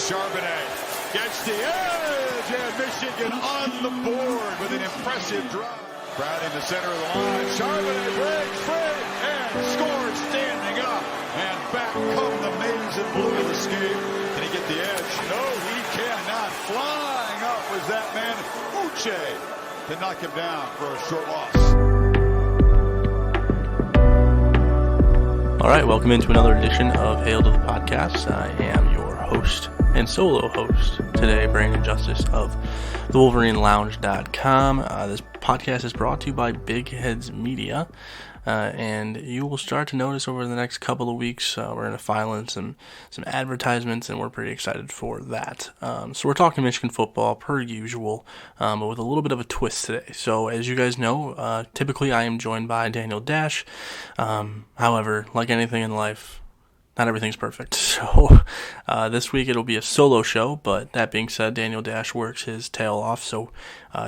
Charbonnet gets the edge, and Michigan on the board with an impressive drive. Crowding the center of the line. Charbonnet breaks free and scores standing up. And back come the maize and blue to escape. Can he get the edge? No, he cannot. Flying up was that man, Uche, to knock him down for a short loss. All right, welcome into another edition of Hail to the Podcast. I am your host and solo host today, Brandon Justice of theWolverineLounge.com. This podcast is brought to you by Big Heads Media, and you will start to notice over the next couple of weeks we're going to file in some advertisements, and we're pretty excited for that. So we're talking Michigan football per usual, but with a little bit of a twist today. So as you guys know, typically I am joined by Daniel Dash. However, like anything in life, not everything's perfect. So this week it'll be a solo show, but that being said, Daniel Dash works his tail off, so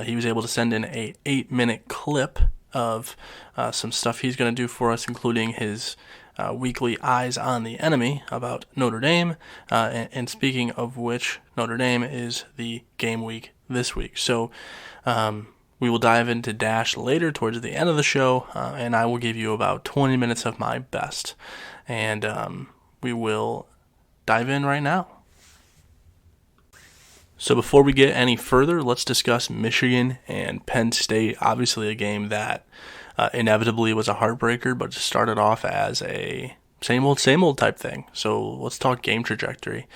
he was able to send in a 8-minute clip of some stuff he's going to do for us, including his weekly Eyes on the Enemy about Notre Dame, and speaking of which, Notre Dame is the game week this week. So we will dive into Dash later towards the end of the show, and I will give you about 20 minutes of my best. And we will dive in right now. So before we get any further, let's discuss Michigan and Penn State. Obviously a game that inevitably was a heartbreaker, but started off as a same old type thing. So let's talk game trajectory.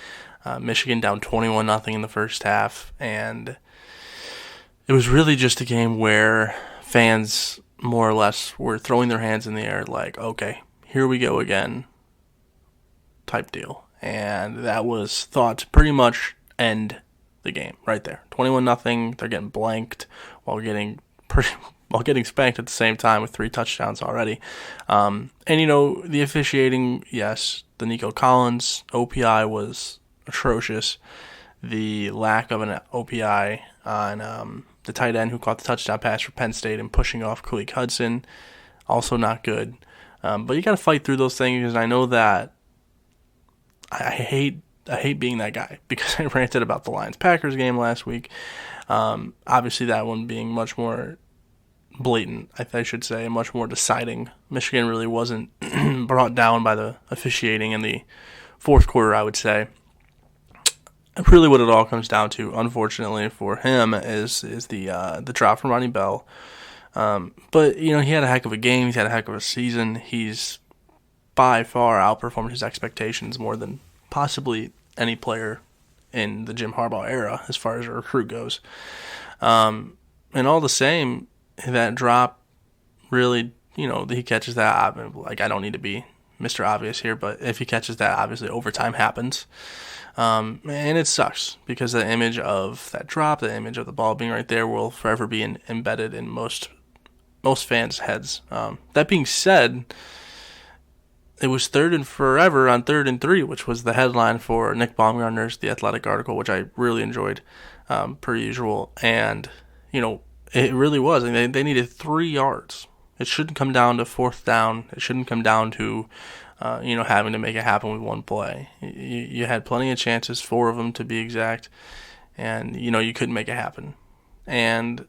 Michigan down 21-0 in the first half, and it was really just a game where fans more or less were throwing their hands in the air like, okay, here we go again type deal. And that was thought to pretty much end the game right there. 21-0, they're getting blanked while getting spanked at the same time with 3 touchdowns already. And you know, the officiating, yes, the Nico Collins OPI was atrocious. The lack of an OPI on the tight end who caught the touchdown pass for Penn State and pushing off Kulik Hudson, also not good. But you got to fight through those things, because I know that I hate being that guy, because I ranted about the Lions-Packers game last week. Obviously that one being much more blatant, I should say, much more deciding. Michigan really wasn't brought down by the officiating in the fourth quarter, I would say. Really what it all comes down to, unfortunately for him, is the drop from Ronnie Bell. But, you know, he had a heck of a game. He's had a heck of a season. He's by far outperformed his expectations more than possibly any player in the Jim Harbaugh era as far as a recruit goes. And all the same, that drop really, you know, he catches that. Like, I don't need to be Mr. Obvious here, but if he catches that, obviously overtime happens. And it sucks, because the image of that drop, the image of the ball being right there, will forever be embedded in most fans' heads. That being said, it was 3rd and forever on 3rd and 3, which was the headline for Nick Baumgartner's The Athletic article, which I really enjoyed, per usual. And, you know, it really was. I mean, they needed 3 yards. It shouldn't come down to 4th down. It shouldn't come down to, having to make it happen with one play. You had plenty of chances, 4 of them to be exact, and, you know, you couldn't make it happen. And,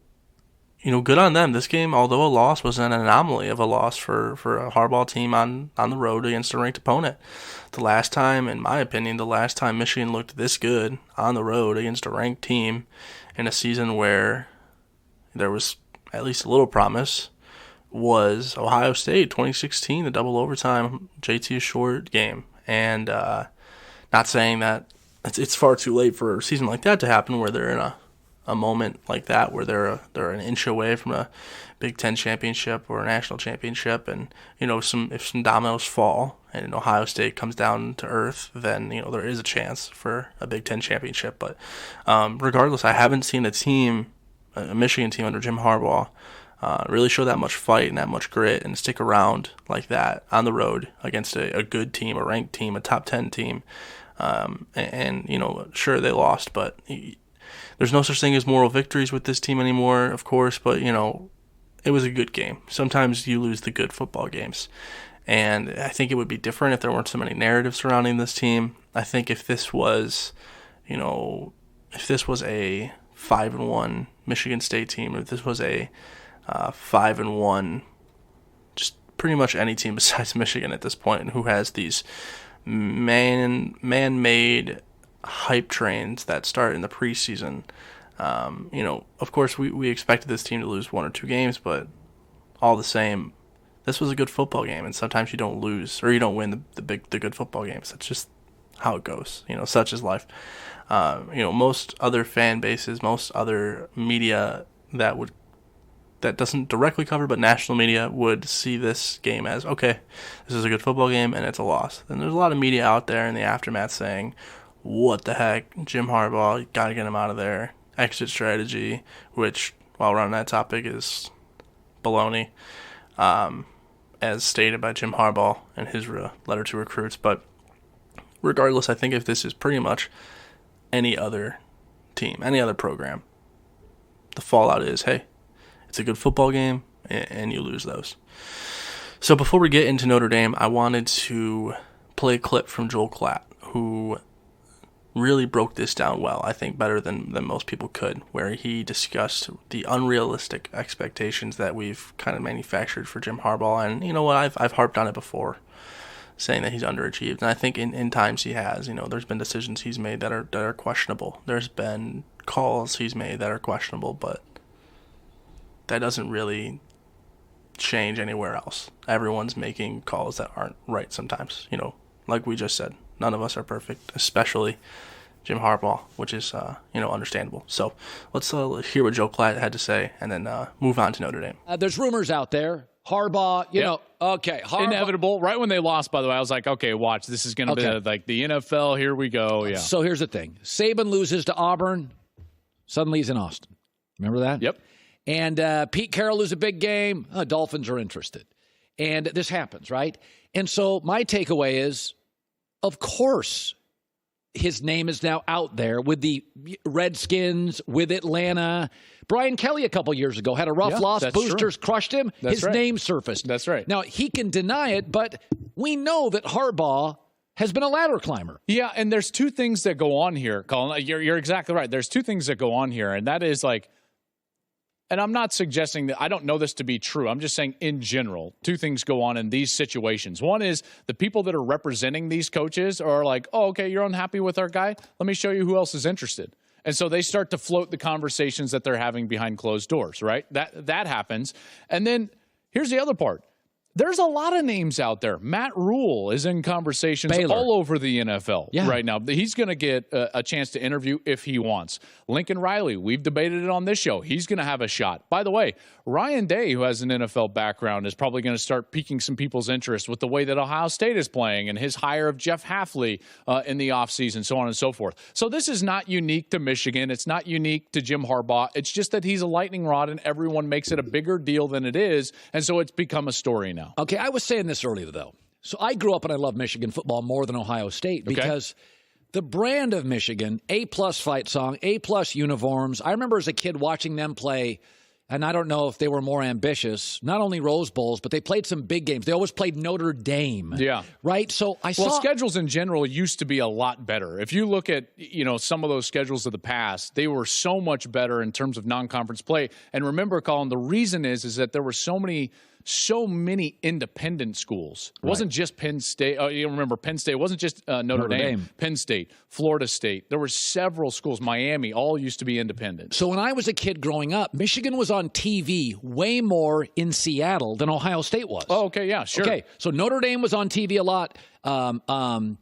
you know, good on them. This game, although a loss, was an anomaly of a loss for a Harbaugh team on the road against a ranked opponent. The last time, in my opinion, Michigan looked this good on the road against a ranked team in a season where there was at least a little promise was Ohio State 2016, the double overtime JT Short game. And not saying that it's far too late for a season like that to happen, where they're in a moment like that where they're an inch away from a Big Ten championship or a national championship, and, you know, if some dominoes fall and Ohio State comes down to earth, then, you know, there is a chance for a Big Ten championship. But regardless, I haven't seen a Michigan team under Jim Harbaugh really show that much fight and that much grit and stick around like that on the road against a good team, a ranked team, a top 10 team. And, you know, sure, they lost, but there's no such thing as moral victories with this team anymore, of course, but, you know, it was a good game. Sometimes you lose the good football games. And I think it would be different if there weren't so many narratives surrounding this team. I think if this was if this was a 5-1 Michigan State team, or if this was a 5-1, just pretty much any team besides Michigan at this point, and who has these man-made hype trains that start in the preseason. Of course, we expected this team to lose 1 or 2 games, but all the same, this was a good football game, and sometimes you don't lose or you don't win the good football games. That's just how it goes. Such is life. Most other fan bases, most other media that doesn't directly cover, but national media would see this game as, okay, this is a good football game and it's a loss. And there's a lot of media out there in the aftermath saying, what the heck, Jim Harbaugh, you got to get him out of there. Exit strategy, which, while we're on that topic, is baloney, as stated by Jim Harbaugh in his letter to recruits. But regardless, I think if this is pretty much any other team, any other program, the fallout is, hey, it's a good football game, and you lose those. So before we get into Notre Dame, I wanted to play a clip from Joel Klatt, who really broke this down well, I think better than most people could, where he discussed the unrealistic expectations that we've kind of manufactured for Jim Harbaugh. And you know what, I've harped on it before, saying that he's underachieved. And I think in times he has. There's been decisions he's made that are questionable. There's been calls he's made that are questionable, but that doesn't really change anywhere else. Everyone's making calls that aren't right sometimes. Like we just said, none of us are perfect, especially Jim Harbaugh, which is understandable. So let's hear what Joe Klatt had to say, and then move on to Notre Dame. There's rumors out there. Harbaugh, Harbaugh. Inevitable. Right when they lost, by the way, I was like, okay, watch. This is going to be like the NFL. Here we go. Yeah. So here's the thing. Saban loses to Auburn. Suddenly he's in Austin. Remember that? Yep. And Pete Carroll loses a big game. Dolphins are interested. And this happens, right? And so my takeaway is, of course, his name is now out there with the Redskins, with Atlanta. Brian Kelly a couple years ago had a rough loss. Boosters crushed him. His name surfaced. That's right. Now, he can deny it, but we know that Harbaugh has been a ladder climber. Yeah, and there's 2 things that go on here, Colin. You're exactly right. There's 2 things that go on here, and that is like, and I'm not suggesting that, I don't know this to be true. I'm just saying in general, 2 things go on in these situations. One is the people that are representing these coaches are like, oh, okay, you're unhappy with our guy? Let me show you who else is interested. And so they start to float the conversations that they're having behind closed doors, right? That happens. And then here's the other part. There's a lot of names out there. Matt Rule is in conversations all over the NFL right now. He's going to get a chance to interview if he wants. Lincoln Riley, we've debated it on this show. He's going to have a shot. By the way, Ryan Day, who has an NFL background, is probably going to start piquing some people's interest with the way that Ohio State is playing and his hire of Jeff Hafley in the offseason, so on and so forth. So this is not unique to Michigan. It's not unique to Jim Harbaugh. It's just that he's a lightning rod and everyone makes it a bigger deal than it is, and so it's become a story now. Okay, I was saying this earlier, though. So I grew up and I love Michigan football more than Ohio State because the brand of Michigan, A-plus fight song, A-plus uniforms. I remember as a kid watching them play, and I don't know if they were more ambitious, not only Rose Bowls, but they played some big games. They always played Notre Dame. Yeah. Right? So I saw... Well, schedules in general used to be a lot better. If you look at, some of those schedules of the past, they were so much better in terms of non-conference play. And remember, Colin, the reason is that there were so many independent schools. It wasn't just Penn State. Oh, you remember Penn State. It wasn't just Notre Dame. Penn State, Florida State. There were several schools. Miami, all used to be independent. So when I was a kid growing up, Michigan was on TV way more in Seattle than Ohio State was. Oh, okay, yeah, sure. Okay, so Notre Dame was on TV a lot. An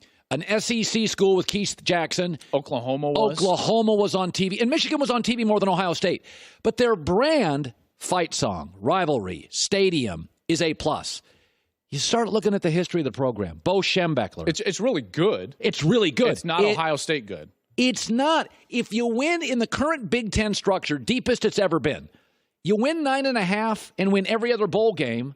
SEC school with Keith Jackson. Oklahoma was on TV. And Michigan was on TV more than Ohio State. But their brand... fight song, rivalry, stadium is A+. You start looking at the history of the program. Bo Schembechler. It's really good. It's really good. It's not Ohio State good. It's not. If you win in the current Big Ten structure, deepest it's ever been, you win 9.5 and win every other bowl game,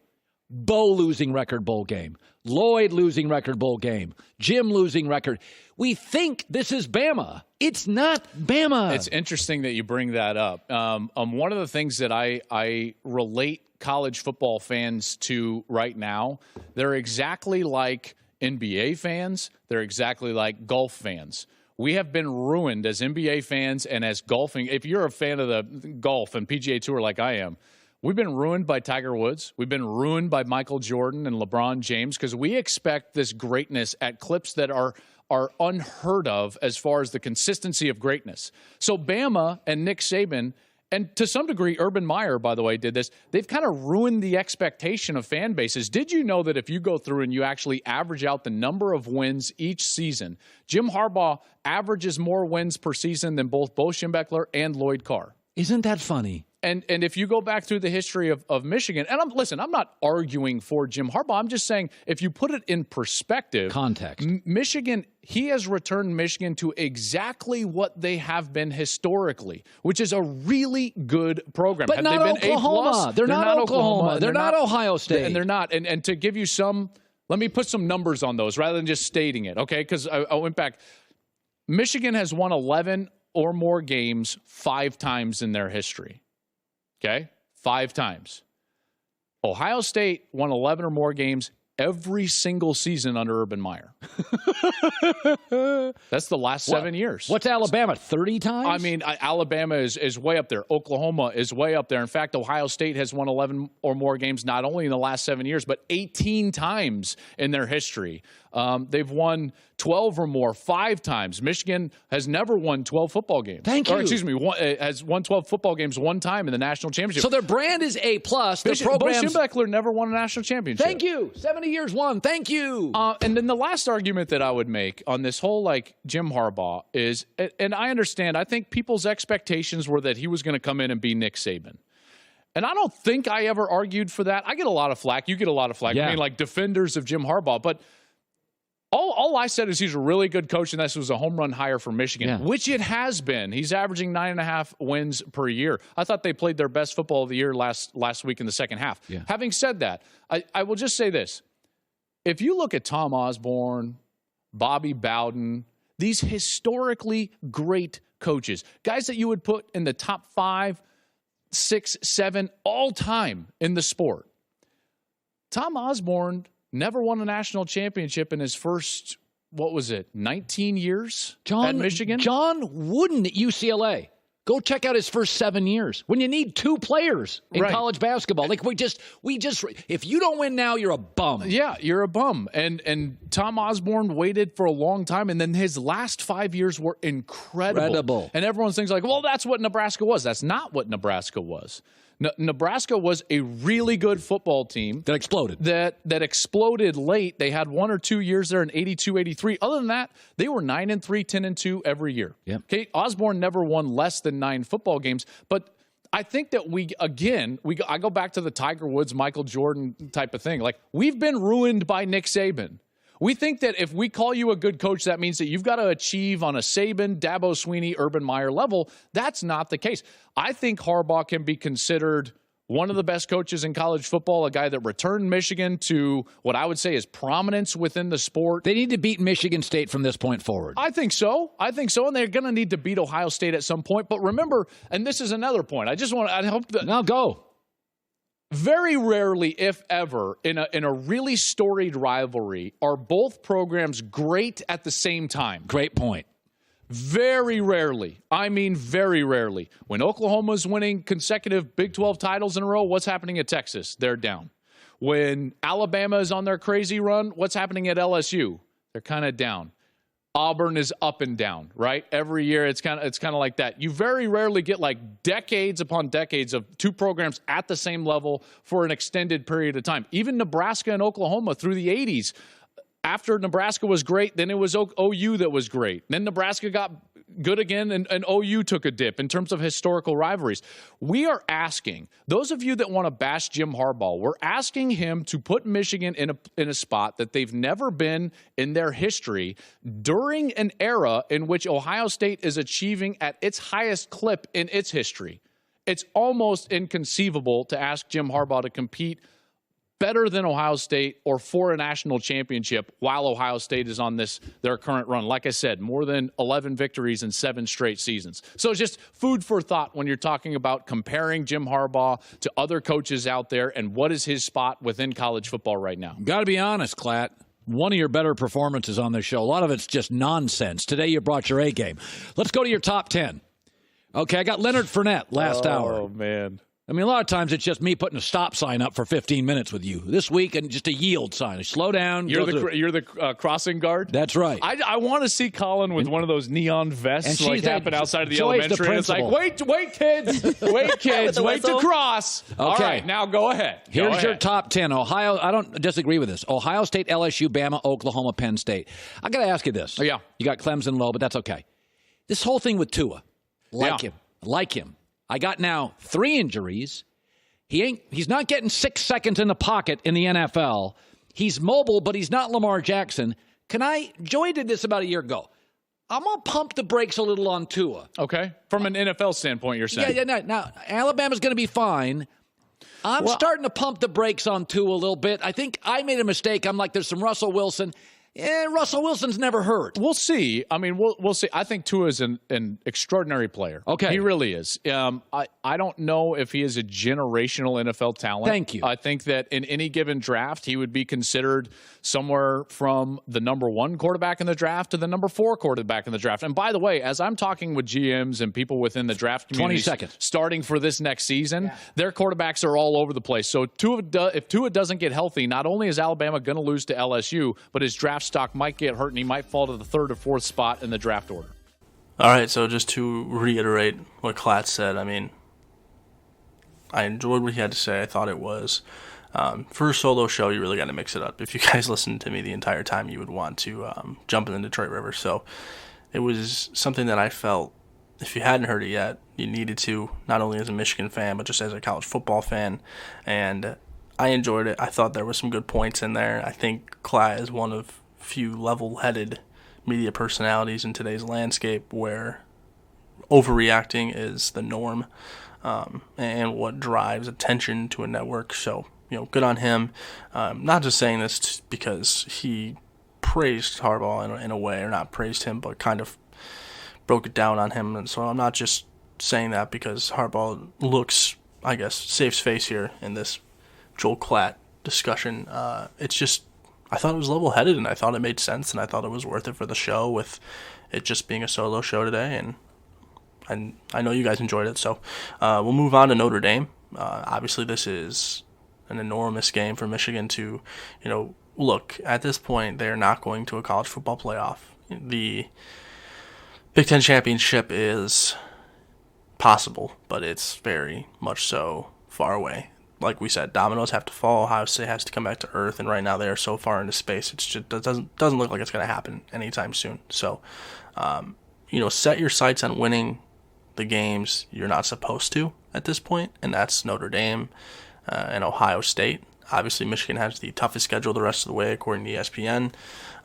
Bo losing record bowl game, Lloyd losing record bowl game, Jim losing record. We think this is Bama. It's not Bama. It's interesting that you bring that up. One of the things that I relate college football fans to right now, they're exactly like NBA fans. They're exactly like golf fans. we have been ruined as NBA fans and as golfing. If you're a fan of the golf and PGA Tour like I am, we've been ruined by Tiger Woods. We've been ruined by Michael Jordan and LeBron James because we expect this greatness at clips that are unheard of as far as the consistency of greatness. So Bama and Nick Saban, and to some degree Urban Meyer, by the way, did this. They've kind of ruined the expectation of fan bases. Did you know that if you go through and you actually average out the number of wins each season, Jim Harbaugh averages more wins per season than both Bo Schembechler and Lloyd Carr? Isn't that funny? And if you go back through the history of Michigan, and I'm not arguing for Jim Harbaugh. I'm just saying if you put it in perspective, context, Michigan, he has returned Michigan to exactly what they have been historically, which is a really good program. But not Oklahoma. They're not Oklahoma. They're not Ohio State. And they're not. And to give you some, let me put some numbers on those rather than just stating it, okay? Because I went back. Michigan has won 11 or more games 5 times in their history. Okay, 5 times. Ohio State won 11 or more games every single season under Urban Meyer. That's the last 7 years. What's Alabama, 30 times? I mean, Alabama is way up there. Oklahoma is way up there. In fact, Ohio State has won 11 or more games not only in the last 7 years, but 18 times in their history. They've won 12 or more 5 times. Michigan has never won 12 football games. Thank you. Or, excuse me, has won 12 football games 1 time in the national championship. So their brand is A+. Bo Schembechler never won a national championship. Thank you. 70 years won. Thank you. And then the last argument that I would make on this whole, like, Jim Harbaugh is, and I understand, I think people's expectations were that he was going to come in and be Nick Saban. And I don't think I ever argued for that. I get a lot of flack. You get a lot of flack. Yeah. I mean, like, defenders of Jim Harbaugh. But all I said is he's a really good coach, and this was a home run hire for Michigan, which it has been. He's averaging 9.5 wins per year. I thought they played their best football of the year last week in the second half. Yeah. Having said that, I will just say this. If you look at Tom Osborne, Bobby Bowden, these historically great coaches, guys that you would put in the top 5, 6, 7 all time in the sport, Tom Osborne never won a national championship in his first, 19 years at Michigan? John Wooden at UCLA. Go check out his first 7 years. When you need 2 players in college basketball. Like we just if you don't win now, you're a bum. Yeah, you're a bum. And Tom Osborne waited for a long time, and then his last 5 years were incredible. And everyone's thinking like, well, that's what Nebraska was. That's not what Nebraska was. Nebraska was a really good football team that exploded. That exploded late. They had 1 or 2 years there in 82, 83. Other than that, they were 9-3, 10-2 every year. Yep. Okay, Osborne never won less than 9 football games, but I think that I go back to the Tiger Woods, Michael Jordan type of thing. Like, we've been ruined by Nick Saban. We think that if we call you a good coach, that means that you've got to achieve on a Saban, Dabo Swinney, Urban Meyer level. That's not the case. I think Harbaugh can be considered one of the best coaches in college football, a guy that returned Michigan to what I would say is prominence within the sport. They need to beat Michigan State from this point forward. I think so. And they're going to need to beat Ohio State at some point. But remember, and this is another point, I hope that... Now go. Very rarely, if ever, in a really storied rivalry, are both programs great at the same time. Great point. Very rarely. I mean very rarely. When Oklahoma's winning consecutive Big 12 titles in a row, what's happening at Texas? They're down. When Alabama is on their crazy run, what's happening at LSU? They're kind of down. Auburn is up and down, right? Every year it's kind of like that. You very rarely get like decades upon decades of 2 programs at the same level for an extended period of time. Even Nebraska and Oklahoma through the 80s, after Nebraska was great, then it was OU that was great. Then Nebraska got good again, and OU took a dip in terms of historical rivalries. We are asking, those of you that want to bash Jim Harbaugh, we're asking him to put Michigan in a spot that they've never been in their history during an era in which Ohio State is achieving at its highest clip in its history. It's almost inconceivable to ask Jim Harbaugh to compete better than Ohio State or for a national championship while Ohio State is on their current run. Like I said, more than 11 victories in 7 straight seasons. So it's just food for thought when you're talking about comparing Jim Harbaugh to other coaches out there and what is his spot within college football right now. Got to be honest, Klatt. one of your better performances on this show. A lot of it's just nonsense. Today you brought your A game. Let's go to your top 10. Okay, I got Leonard Fournette last hour. Oh, man. I mean, a lot of times it's just me putting a stop sign up for 15 minutes with you. This week, and just a yield sign. Slow down. You're the crossing guard? That's right. I want to see Colin with one of those neon vests like tapping outside of the elementary. And it's like, wait, kids. Wait, kids. Wait to cross. Okay. All right, now go ahead. Here's your top 10. Ohio, I don't disagree with this. Ohio State, LSU, Bama, Oklahoma, Penn State. I got to ask you this. Oh, yeah. You got Clemson low, but that's okay. This whole thing with Tua. Like him. I got now 3 injuries. He's not getting 6 seconds in the pocket in the NFL. He's mobile, but he's not Lamar Jackson. Joey did this about a year ago. I'm going to pump the brakes a little on Tua. Okay. From an NFL standpoint, you're saying. Yeah. Now, Alabama's going to be fine. I'm starting to pump the brakes on Tua a little bit. I think I made a mistake. I'm like, there's some Russell Wilson. Russell Wilson's never hurt. We'll see. I mean, we'll see. I think Tua is an extraordinary player. Okay. He really is. I don't know if he is a generational NFL talent. Thank you. I think that in any given draft, he would be considered somewhere from the number 1 quarterback in the draft to the number 4 quarterback in the draft. And by the way, as I'm talking with GMs and people within the draft community 20 seconds. starting for this next season, their quarterbacks are all over the place. So if Tua doesn't get healthy, not only is Alabama going to lose to LSU, but his draft stock might get hurt and he might fall to the 3rd or 4th spot in the draft order. All right, so just to reiterate what Klatt said, I mean, I enjoyed what he had to say. I thought it was, for a solo show, you really got to mix it up. If you guys listened to me the entire time, you would want to jump in the Detroit River. So it was something that I felt, if you hadn't heard it yet, you needed to, not only as a Michigan fan, but just as a college football fan. And I enjoyed it. I thought there were some good points in there. I think Klatt is one of few level-headed media personalities in today's landscape where overreacting is the norm and what drives attention to a network. So, good on him. Not just saying this because he praised Harbaugh in a way, or not praised him, but kind of broke it down on him. And so I'm not just saying that because Harbaugh looks, I guess, saves face here in this Joel Klatt discussion. It's just, I thought it was level-headed, and I thought it made sense, and I thought it was worth it for the show with it just being a solo show today, and I know you guys enjoyed it. So we'll move on to Notre Dame. Obviously, this is an enormous game for Michigan to, look, at this point, they're not going to a college football playoff. The Big Ten championship is possible, but it's very much so far away. Like we said, dominoes have to fall. Ohio State has to come back to earth, and right now they are so far into space. It just doesn't look like it's going to happen anytime soon. So, set your sights on winning the games you're not supposed to at this point, and that's Notre Dame and Ohio State. Obviously, Michigan has the toughest schedule the rest of the way, according to ESPN.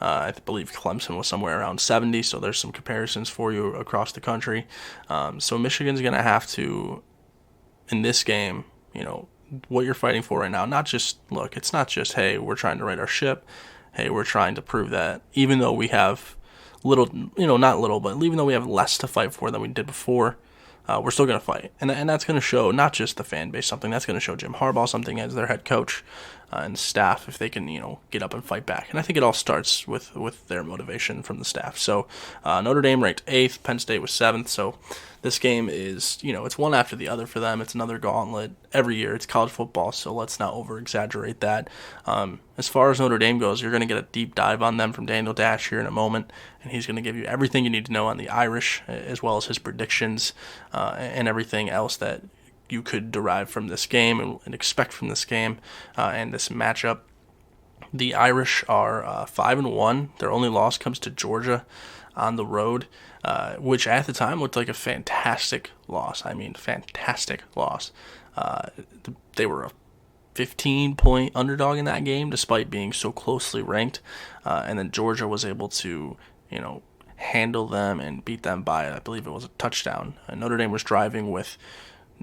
I believe Clemson was somewhere around 70, so there's some comparisons for you across the country. So Michigan's going to have to, in this game, what you're fighting for right now, it's not just, hey, we're trying to right our ship. Hey, we're trying to prove that even though we have not little, but even though we have less to fight for than we did before, we're still going to fight. And that's going to show not just the fan base something, that's going to show Jim Harbaugh something as their head coach and staff if they can, get up and fight back. And I think it all starts with their motivation from the staff. So Notre Dame ranked 8th, Penn State was 7th. So this game is, it's one after the other for them. It's another gauntlet every year. It's college football, so let's not over-exaggerate that. As far as Notre Dame goes, you're going to get a deep dive on them from Daniel Dash here in a moment, and he's going to give you everything you need to know on the Irish, as well as his predictions and everything else that you could derive from this game and expect from this game and this matchup. The Irish are 5-1. Their only loss comes to Georgia on the road, which at the time looked like a fantastic loss. I mean, fantastic loss. They were a 15-point underdog in that game, despite being so closely ranked. And then Georgia was able to, handle them and beat them by, I believe it was a touchdown. Notre Dame was driving with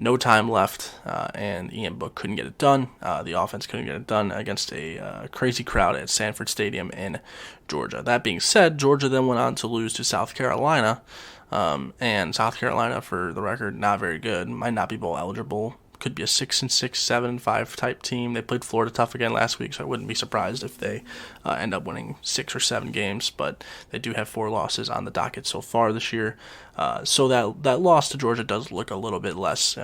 no time left, and Ian Book couldn't get it done. The offense couldn't get it done against a crazy crowd at Sanford Stadium in Georgia. That being said, Georgia then went on to lose to South Carolina, and South Carolina, for the record, not very good. Might not be bowl eligible. could be a 6-6, 7-5 type team. They played Florida tough again last week, so I wouldn't be surprised if they end up winning 6 or 7 games. But they do have 4 losses on the docket so far this year. So that loss to Georgia does look a little bit less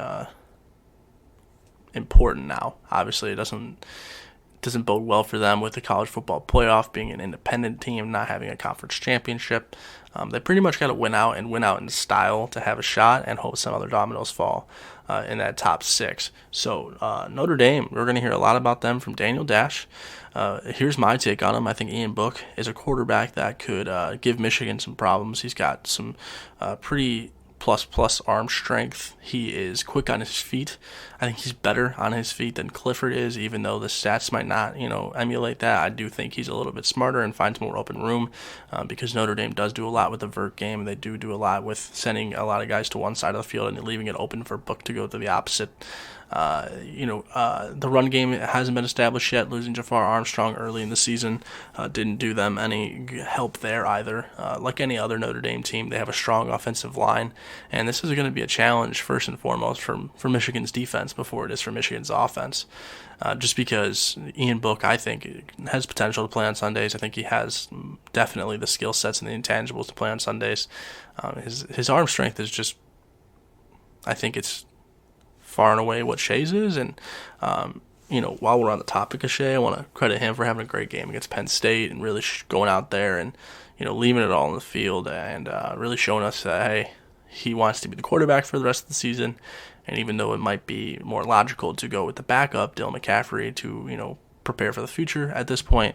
important now. Obviously, it doesn't bode well for them with the college football playoff being an independent team, not having a conference championship. They pretty much got to win out in style to have a shot and hope some other dominoes fall in that top 6. So Notre Dame, we're going to hear a lot about them from Daniel Dash. Here's my take on him. I think Ian Book is a quarterback that could give Michigan some problems. He's got some pretty plus arm strength. He is quick on his feet. I think he's better on his feet than Clifford is, even though the stats might not, emulate that. I do think he's a little bit smarter and finds more open room because Notre Dame does do a lot with the vert game. They do a lot with sending a lot of guys to one side of the field and leaving it open for Book to go to the opposite. The run game hasn't been established yet. Losing Jafar Armstrong early in the season didn't do them any help there either. Like any other Notre Dame team, they have a strong offensive line, and this is going to be a challenge first and foremost for Michigan's defense before it is for Michigan's offense. Just because Ian Book, I think, has potential to play on Sundays. I think he has definitely the skill sets and the intangibles to play on Sundays. His arm strength is just, I think it's far and away what Shea's is. And, while we're on the topic of Shea, I want to credit him for having a great game against Penn State and really going out there and, leaving it all in the field and really showing us that, hey, he wants to be the quarterback for the rest of the season. And even though it might be more logical to go with the backup, Dylan McCaffrey, to, prepare for the future at this point,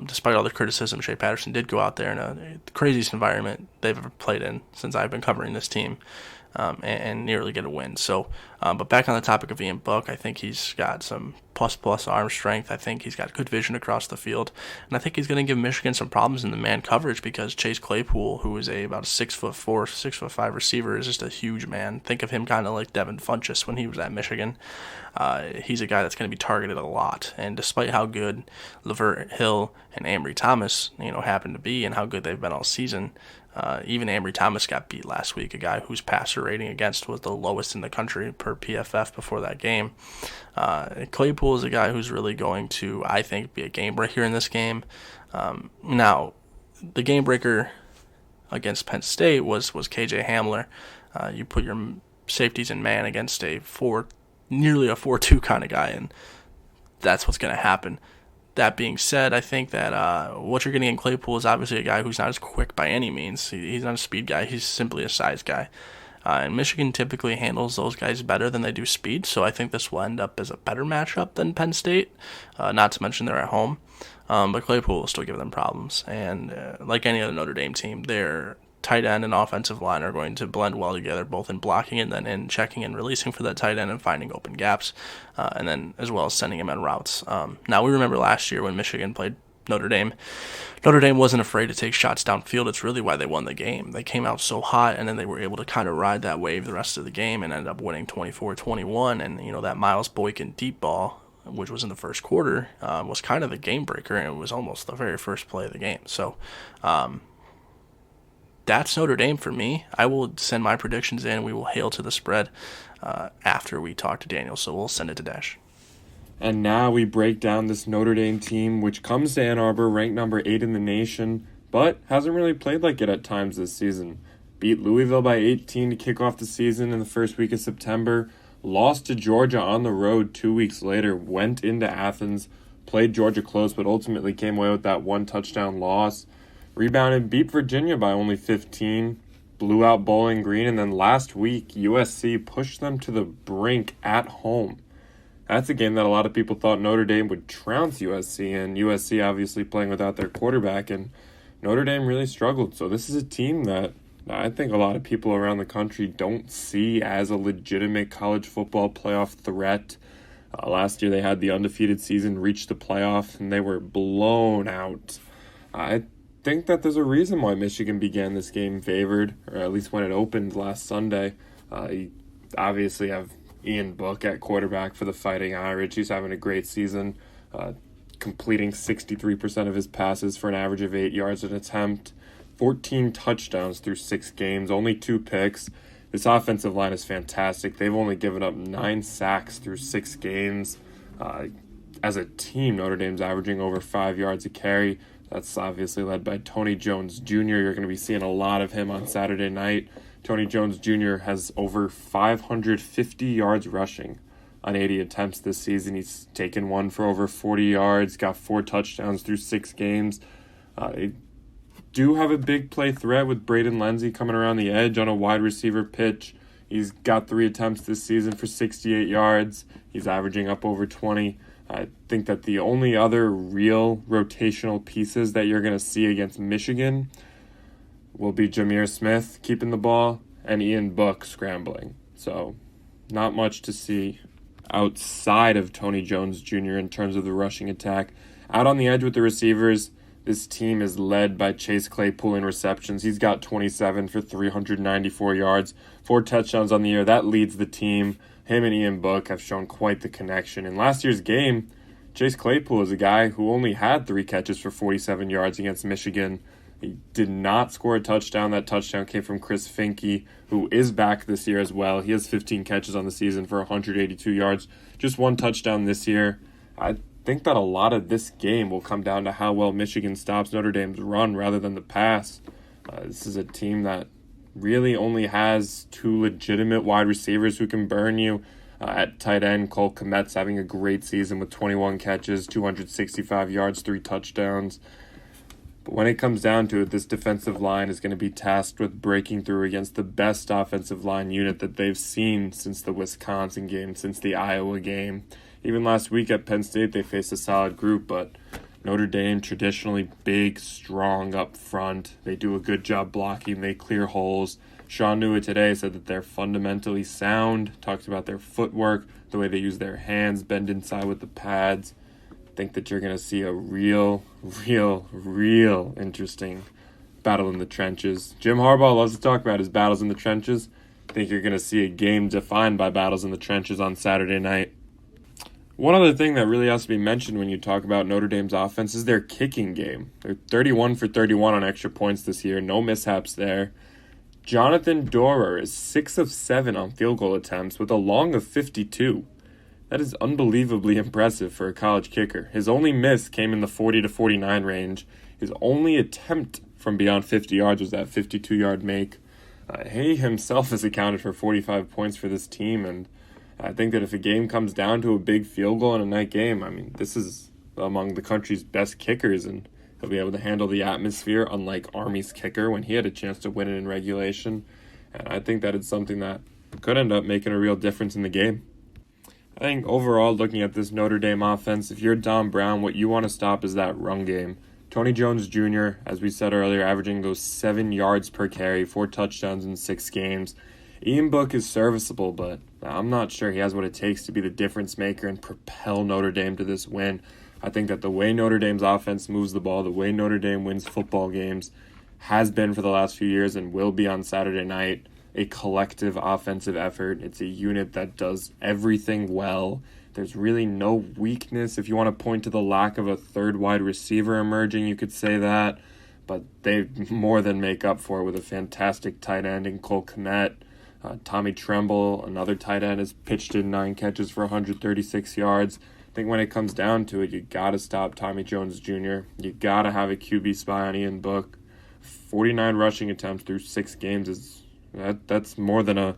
despite all the criticism, Shea Patterson did go out there in the craziest environment they've ever played in since I've been covering this team. And nearly get a win. So, but back on the topic of Ian Book, I think he's got some plus arm strength. I think he's got good vision across the field, and I think he's going to give Michigan some problems in the man coverage because Chase Claypool, who is about a 6'4", 6'5" receiver, is just a huge man. Think of him kind of like Devin Funchess when he was at Michigan. He's a guy that's going to be targeted a lot, and despite how good Lavert Hill and Ambry Thomas, happen to be, and how good they've been all season. Even Ambry Thomas got beat last week, a guy whose passer rating against was the lowest in the country per PFF before that game. Claypool is a guy who's really going to, I think, be a game breaker in this game. Now, the game breaker against Penn State was KJ Hamler. You put your safeties in man against nearly a 4-2 kind of guy, and that's what's going to happen. That being said, I think that what you're getting in Claypool is obviously a guy who's not as quick by any means. He's not a speed guy. He's simply a size guy. And Michigan typically handles those guys better than they do speed, so I think this will end up as a better matchup than Penn State, not to mention they're at home. But Claypool will still give them problems. And like any other Notre Dame team, their tight end and offensive line are going to blend well together, both in blocking and then in checking and releasing for that tight end and finding open gaps, and then as well as sending him on routes. Now, we remember last year when Michigan played Notre Dame. Notre Dame wasn't afraid to take shots downfield. It's really why they won the game. They came out so hot, and then they were able to kind of ride that wave the rest of the game and ended up winning 24-21. And, that Miles Boykin deep ball, which was in the first quarter, was kind of the game breaker, and it was almost the very first play of the game. So, that's Notre Dame for me. I will send my predictions in. We will hail to the spread after we talk to Daniel, so we'll send it to Dash. And now we break down this Notre Dame team, which comes to Ann Arbor ranked number 8 in the nation, but hasn't really played like it at times this season. Beat Louisville by 18 to kick off the season in the first week of September, lost to Georgia on the road 2 weeks later, went into Athens, played Georgia close, but ultimately came away with that 1 touchdown loss. Rebounded, beat Virginia by only 15, blew out Bowling Green, and then last week, USC pushed them to the brink at home. That's a game that a lot of people thought Notre Dame would trounce USC, and USC obviously playing without their quarterback, and Notre Dame really struggled. So this is a team that I think a lot of people around the country don't see as a legitimate college football playoff threat. Last year they had the undefeated season, reached the playoff, and they were blown out. I think that there's a reason why Michigan began this game favored, or at least when it opened last Sunday. You obviously have Ian Book at quarterback for the Fighting Irish. He's having a great season, completing 63% of his passes for an average of 8 yards an attempt, 14 touchdowns through 6 games, only 2 picks. This offensive line is fantastic. They've only given up 9 sacks through 6 games. As a team, Notre Dame's averaging over 5 yards a carry. That's obviously led by Tony Jones Jr. You're going to be seeing a lot of him on Saturday night. Tony Jones Jr. has over 550 yards rushing on 80 attempts this season. He's taken one for over 40 yards, got 4 touchdowns through 6 games. They do have a big play threat with Braden Lenzy coming around the edge on a wide receiver pitch. He's got 3 attempts this season for 68 yards. He's averaging up over 20. I think that the only other real rotational pieces that you're going to see against Michigan will be Jameer Smith keeping the ball and Ian Book scrambling. So not much to see outside of Tony Jones Jr. in terms of the rushing attack. Out on the edge with the receivers, this team is led by Chase Claypool in receptions. He's got 27 for 394 yards, 4 touchdowns on the year. That leads the team. Him and Ian Book have shown quite the connection. In last year's game, Chase Claypool is a guy who only had 3 catches for 47 yards against Michigan. He did not score a touchdown. That touchdown came from Chris Finke, who is back this year as well. He has 15 catches on the season for 182 yards. Just 1 touchdown this year. I think that a lot of this game will come down to how well Michigan stops Notre Dame's run rather than the pass. This is a team that really only has 2 legitimate wide receivers who can burn you. At tight end, Joel Klatt's having a great season with 21 catches, 265 yards, 3 touchdowns. But when it comes down to it, this defensive line is going to be tasked with breaking through against the best offensive line unit that they've seen since the Wisconsin game, since the Iowa game. Even last week at Penn State, they faced a solid group, but Notre Dame traditionally big, strong up front. They do a good job blocking. They clear holes. Sean Nua today said that they're fundamentally sound, talked about their footwork, the way they use their hands, bend inside with the pads. I think that you're going to see a real interesting battle in the trenches. Jim Harbaugh loves to talk about his battles in the trenches. I think you're going to see a game defined by battles in the trenches on Saturday night. One other thing that really has to be mentioned when you talk about Notre Dame's offense is their kicking game. They're 31 for 31 on extra points this year. No mishaps there. Jonathan Doerer is 6 of 7 on field goal attempts with a long of 52. That is unbelievably impressive for a college kicker. His only miss came in the 40 to 49 range. His only attempt from beyond 50 yards was that 52-yard make. He himself has accounted for 45 points for this team, and I think that if a game comes down to a big field goal in a night game, I mean, this is among the country's best kickers, and he'll be able to handle the atmosphere, unlike Army's kicker when he had a chance to win it in regulation. And I think that it's something that could end up making a real difference in the game. I think overall, looking at this Notre Dame offense, if you're Don Brown, what you want to stop is that run game. Tony Jones Jr., as we said earlier, averaging those 7 yards per carry, 4 touchdowns in 6 games. Ian Book is serviceable, but I'm not sure he has what it takes to be the difference maker and propel Notre Dame to this win. I think that the way Notre Dame's offense moves the ball, the way Notre Dame wins football games, has been for the last few years and will be on Saturday night, a collective offensive effort. It's a unit that does everything well. There's really no weakness. If you want to point to the lack of a third wide receiver emerging, you could say that. But they more than make up for it with a fantastic tight end in Joel Klatt. Tommy Tremble, another tight end, has pitched in 9 catches for 136 yards. I think when it comes down to it, you got to stop Tommy Jones Jr. You got to have a QB spy on Ian Book. 49 rushing attempts through 6 games that's more than a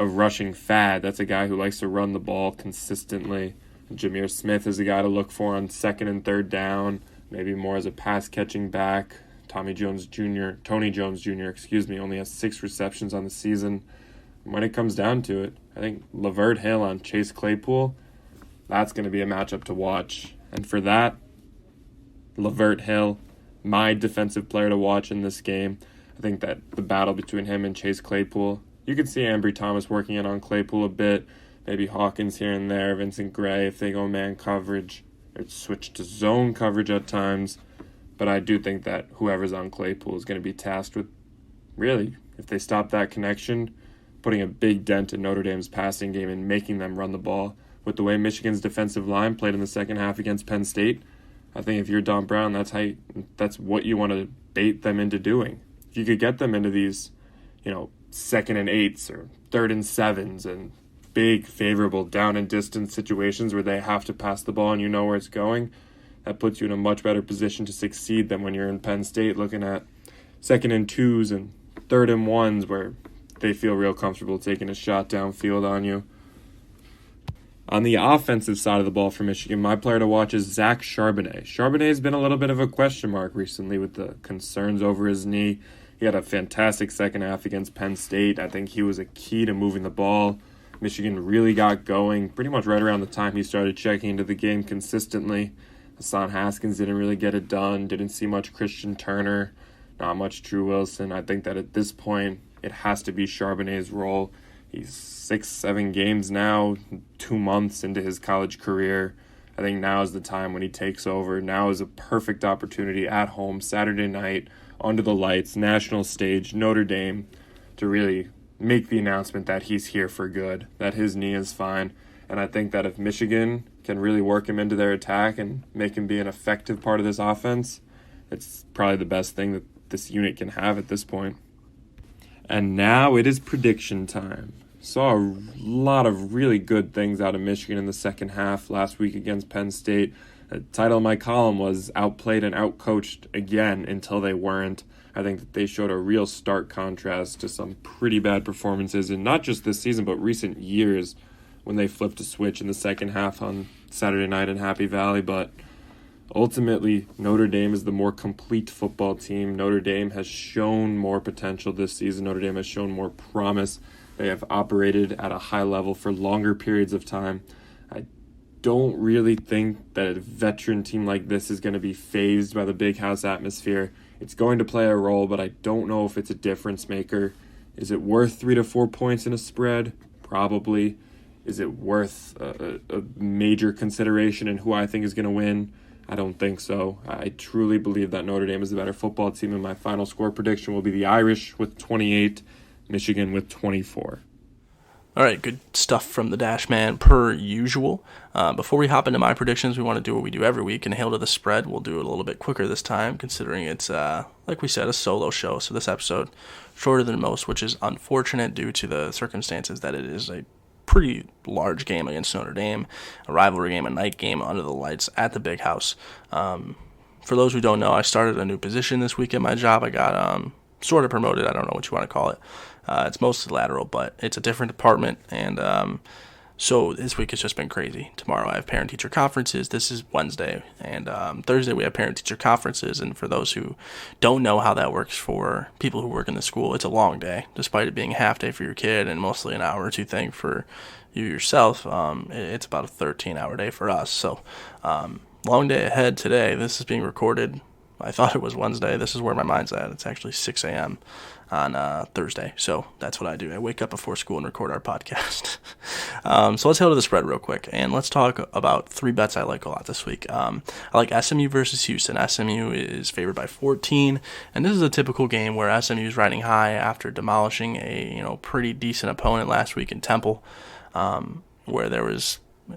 rushing fad. That's a guy who likes to run the ball consistently. Jameer Smith is a guy to look for on 2nd and 3rd down, maybe more as a pass catching back. Tony Jones Jr., only has 6 receptions on the season. When it comes down to it, I think Lavert Hill on Chase Claypool, that's going to be a matchup to watch. And for that, Lavert Hill, my defensive player to watch in this game. I think that the battle between him and Chase Claypool, you could see Ambry Thomas working in on Claypool a bit, maybe Hawkins here and there, Vincent Gray if they go man coverage, or switch to zone coverage at times. But I do think that whoever's on Claypool is going to be tasked with, really, if they stop that connection, putting a big dent in Notre Dame's passing game and making them run the ball. With the way Michigan's defensive line played in the second half against Penn State, I think if you're Don Brown, that's what you want to bait them into doing. If you could get them into these, 2nd and 8s or 3rd and 7s and big, favorable down and distance situations where they have to pass the ball and you know where it's going, that puts you in a much better position to succeed than when you're in Penn State looking at 2nd and 2s and 3rd and 1s where they feel real comfortable taking a shot downfield on you. On the offensive side of the ball for Michigan, my player to watch is Zach Charbonnet. Charbonnet has been a little bit of a question mark recently with the concerns over his knee. He had a fantastic second half against Penn State. I think he was a key to moving the ball. Michigan really got going pretty much right around the time he started checking into the game consistently. Hassan Haskins didn't really get it done. Didn't see much Christian Turner. Not much Drew Wilson. I think that at this point, it has to be Charbonnet's role. He's 6-7 games now, 2 months into his college career. I think now is the time when he takes over. Now is a perfect opportunity at home, Saturday night, under the lights, national stage, Notre Dame, to really make the announcement that he's here for good, that his knee is fine. And I think that if Michigan can really work him into their attack and make him be an effective part of this offense, it's probably the best thing that this unit can have at this point. And now it is prediction time. Saw a lot of really good things out of Michigan in the second half last week against Penn State. The title of my column was Outplayed and Outcoached again until they weren't. I think that they showed a real stark contrast to some pretty bad performances in not just this season but recent years when they flipped a switch in the second half on Saturday night in Happy Valley. But ultimately, Notre Dame is the more complete football team. Notre Dame has shown more potential this season. Notre Dame has shown more promise. They have operated at a high level for longer periods of time. I don't really think that a veteran team like this is going to be fazed by the big house atmosphere. It's going to play a role, but I don't know if it's a difference maker. Is it worth 3 to 4 points in a spread? Probably. Is it worth a major consideration in who I think is going to win? I don't think so. I truly believe that Notre Dame is the better football team, and my final score prediction will be the Irish with 28, Michigan with 24. All right, good stuff from the Dash Man per usual. Before we hop into my predictions, we want to do what we do every week and hail to the spread. We'll do it a little bit quicker this time, considering it's, like we said, a solo show. So this episode, shorter than most, which is unfortunate due to the circumstances that it is a pretty large game against Notre Dame, a rivalry game, a night game under the lights at the big house. For those who don't know, I started a new position this week at my job. I got sort of promoted. I don't know what you want to call it. It's mostly lateral, but it's a different department, and so this week has just been crazy. Tomorrow I have parent-teacher conferences. This is Wednesday, and Thursday we have parent-teacher conferences, and for those who don't know how that works for people who work in the school, it's a long day, despite it being a half day for your kid and mostly an hour or two thing for you yourself. It's about a 13-hour day for us, so long day ahead today. This is being recorded. I thought it was Wednesday. This is where my mind's at. It's actually 6 a.m. on Thursday. So that's what I do. I wake up before school and record our podcast. So let's head to the spread real quick. And let's talk about 3 bets I like a lot this week. I like SMU versus Houston. SMU is favored by 14. And this is a typical game where SMU is riding high after demolishing a pretty decent opponent last week in Temple, where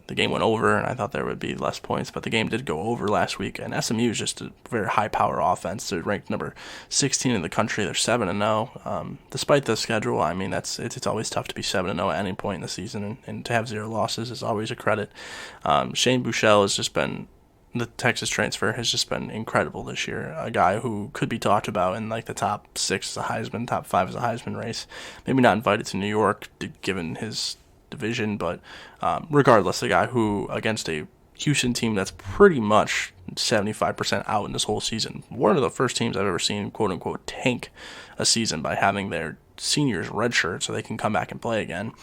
the game went over, and I thought there would be less points, but the game did go over last week, and SMU is just a very high-power offense. They're ranked number 16 in the country. They're 7-0. Despite the schedule, I mean, it's always tough to be 7-0 at any point in the season, and to have 0 losses is always a credit. Shane Buechele has just been, the Texas transfer has just been incredible this year. A guy who could be talked about in like the top 6 as a Heisman, top 5 as a Heisman race. Maybe not invited to New York, given his division, but regardless, a guy who, against a Houston team that's pretty much 75% out in this whole season, one of the first teams I've ever seen, quote-unquote, tank a season by having their seniors redshirt so they can come back and play again.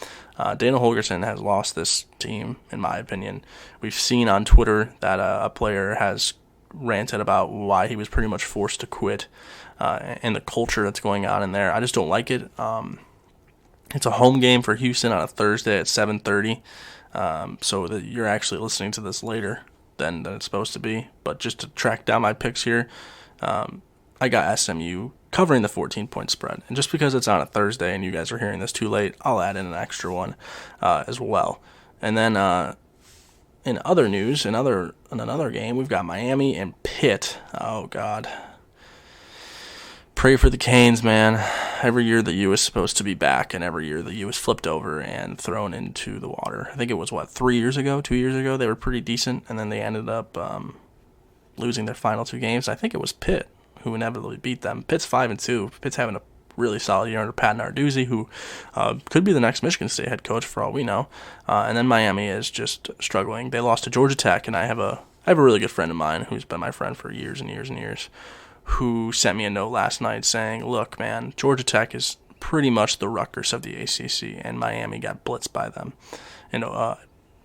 Dana Holgorsen has lost this team, in my opinion. We've seen on Twitter that a player has ranted about why he was pretty much forced to quit and the culture that's going on in there. I just don't like it. It's a home game for Houston on a Thursday at 7:30, so that you're actually listening to this later than it's supposed to be. But just to track down my picks here, I got SMU covering the 14-point spread. And just because it's on a Thursday and you guys are hearing this too late, I'll add in an extra one as well. And then in other news, in another game, we've got Miami and Pitt. Oh, God. pray for the Canes, man. Every year the U is supposed to be back, and every year the U is flipped over and thrown into the water. I think it was, 2 years ago, they were pretty decent, and then they ended up losing their final 2 games. I think it was Pitt who inevitably beat them. Pitt's 5-2. Pitt's having a really solid year under Pat Narduzzi, who could be the next Michigan State head coach for all we know. And then Miami is just struggling. They lost to Georgia Tech, and I have a really good friend of mine who's been my friend for years and years and years, who sent me a note last night saying, look, man, Georgia Tech is pretty much the Rutgers of the ACC, and Miami got blitzed by them, and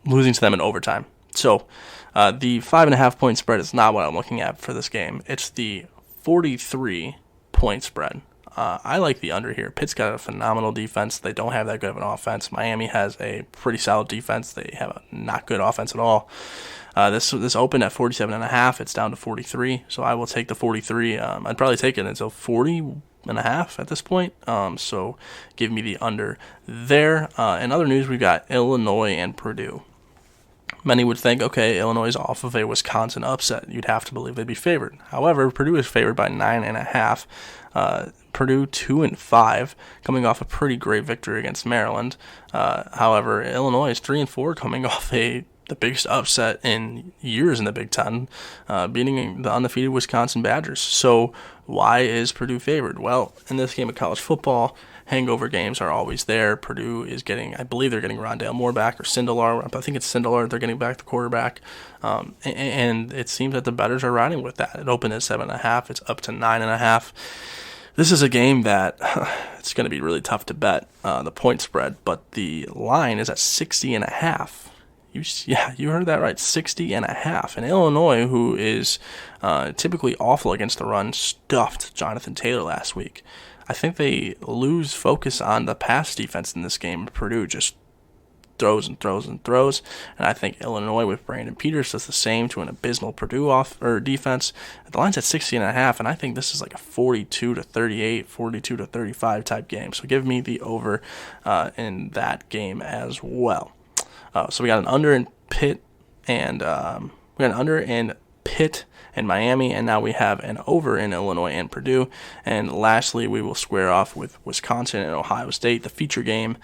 losing to them in overtime. So the 5.5-point spread is not what I'm looking at for this game. It's the 43-point spread. I like the under here. Pitt's got a phenomenal defense. They don't have that good of an offense. Miami has a pretty solid defense. They have a not good offense at all. This opened at 47.5. It's down to 43. So I will take the 43. I'd probably take it until 40.5 at this point. So give me the under there. In other news, we've got Illinois and Purdue. Many would think, okay, Illinois is off of a Wisconsin upset. You'd have to believe they'd be favored. However, Purdue is favored by 9.5. Purdue 2-5, coming off a pretty great victory against Maryland. However, Illinois is 3-4, coming off the biggest upset in years in the Big Ten, beating the undefeated Wisconsin Badgers. So why is Purdue favored? Well, in this game of college football, hangover games are always there. Purdue is I believe they're getting Rondale Moore back, or Sindelar. I think it's Sindelar. They're getting back the quarterback. And it seems that the bettors are riding with that. It opened at 7.5. It's up to 9.5. This is a game that it's going to be really tough to bet, the point spread, but the line is at 60.5. You heard that right, 60.5. And Illinois, who is typically awful against the run, stuffed Jonathan Taylor last week. I think they lose focus on the pass defense in this game. Purdue just throws and throws and throws, and I think Illinois with Brandon Peters does the same to an abysmal Purdue defense. The line's at 60.5, and I think this is like a 42-38, 42-35 type game. So give me the over in that game as well. So we got an under in Pitt and Miami, and now we have an over in Illinois and Purdue. And lastly, we will square off with Wisconsin and Ohio State, the feature game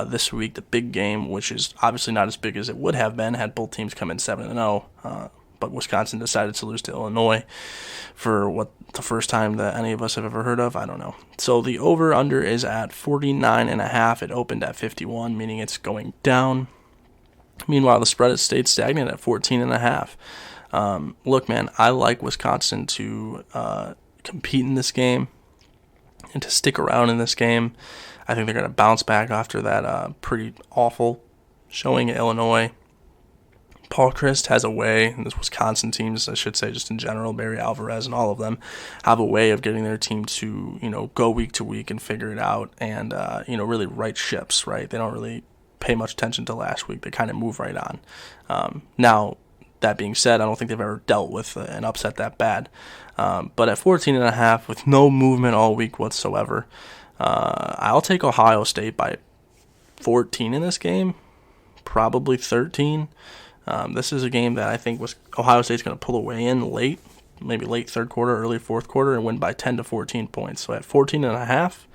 this week, the big game, which is obviously not as big as it would have been had both teams come in 7-0. But Wisconsin decided to lose to Illinois for the first time that any of us have ever heard of. I don't know. So the over-under is at 49.5. It opened at 51, meaning it's going down. Meanwhile, the spread has stayed stagnant at 14.5. Look, man, I like Wisconsin to compete in this game and to stick around in this game. I think they're going to bounce back after that pretty awful showing at Illinois. Paul Chryst has a way, and this Wisconsin teams, I should say, just in general, Barry Alvarez and all of them, have a way of getting their team to, go week to week and figure it out and, really right ships, right? They don't really pay much attention to last week. They kind of move right on. Now, that being said, I don't think they've ever dealt with an upset that bad. But at 14.5, with no movement all week whatsoever, I'll take Ohio State by 14 in this game, probably 13. This is a game that I think Ohio State's going to pull away in late, maybe late third quarter, early fourth quarter, and win by 10 to 14 points. So at 14.5,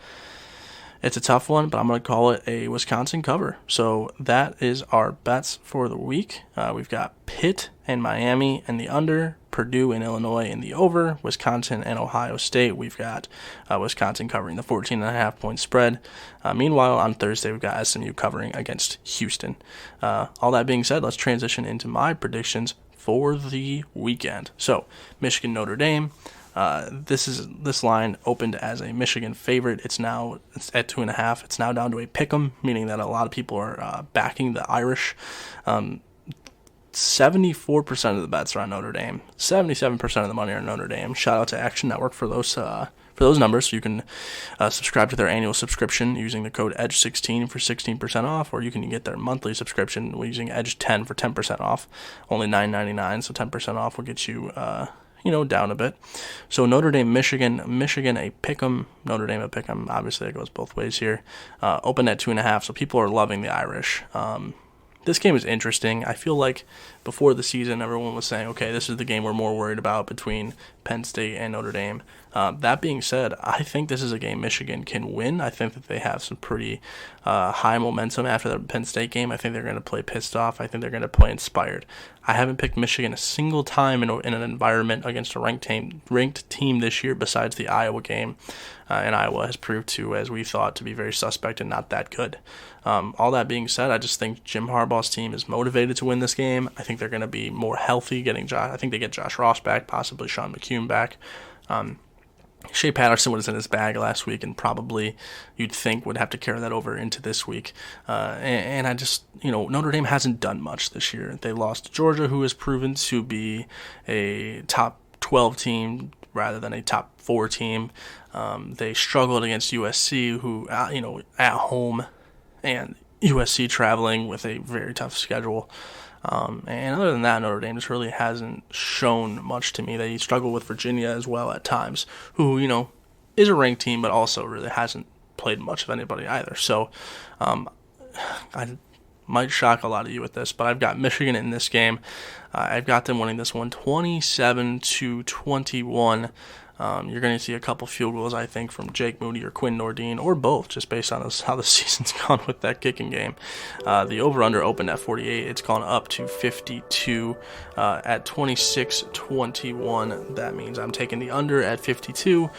it's a tough one, but I'm going to call it a Wisconsin cover. So that is our bets for the week. We've got Pitt and Miami and the under, Purdue and Illinois in the over, Wisconsin and Ohio State. We've got Wisconsin covering the 14.5 point spread. Meanwhile, on Thursday, we've got SMU covering against Houston. All that being said, let's transition into my predictions for the weekend. So, Michigan, Notre Dame. This line opened as a Michigan favorite. It's at 2.5. It's now down to a pick'em, meaning that a lot of people are backing the Irish. 74% of the bets are on Notre Dame. 77% of the money are on Notre Dame. Shout out to Action Network for those numbers. So you can subscribe to their annual subscription using the code EDGE16 for 16% off, or you can get their monthly subscription using EDGE10 for 10% off. Only $9.99, so 10% off will get you down a bit. So Notre Dame, Michigan a pick'em, Notre Dame a pick'em. Obviously, it goes both ways here. Open at 2.5, so people are loving the Irish. This game is interesting. I feel like before the season, everyone was saying, okay, this is the game we're more worried about between Penn State and Notre Dame. That being said, I think this is a game Michigan can win. I think that they have some pretty high momentum after the Penn State game. I think they're going to play pissed off. I think they're going to play inspired. I haven't picked Michigan a single time in an environment against a ranked team this year besides the Iowa game. And Iowa has proved to, as we thought, to be very suspect and not that good. All that being said, I just think Jim Harbaugh's team is motivated to win this game. I think they're going to be more healthy. I think they get Josh Ross back, possibly Sean McCune back. Shea Patterson was in his bag last week and probably you'd think would have to carry that over into this week. And I just, Notre Dame hasn't done much this year. They lost to Georgia, who has proven to be a top 12 team rather than a top 4 team. They struggled against USC, who, at home, and USC traveling with a very tough schedule. And other than that, Notre Dame just really hasn't shown much to me. They struggle with Virginia as well at times, who, is a ranked team, but also really hasn't played much of anybody either. So I might shock a lot of you with this, but I've got Michigan in this game. I've got them winning this one 27-21. You're going to see a couple field goals, I think, from Jake Moody or Quinn Nordine, or both, just based on how the season's gone with that kicking game. The over-under opened at 48. It's gone up to 52 at 26-21. That means I'm taking the under at 52,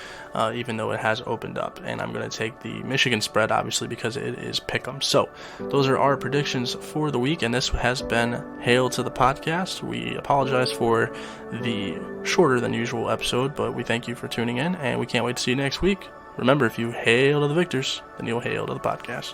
even though it has opened up. And I'm going to take the Michigan spread, obviously, because it is pick'em. So those are our predictions for the week, and this has been Hail to the Podcast. We apologize for the shorter than usual episode, but we thank you for tuning in, and we can't wait to see you next week. Remember, if you hail to the victors, then you'll hail to the podcast.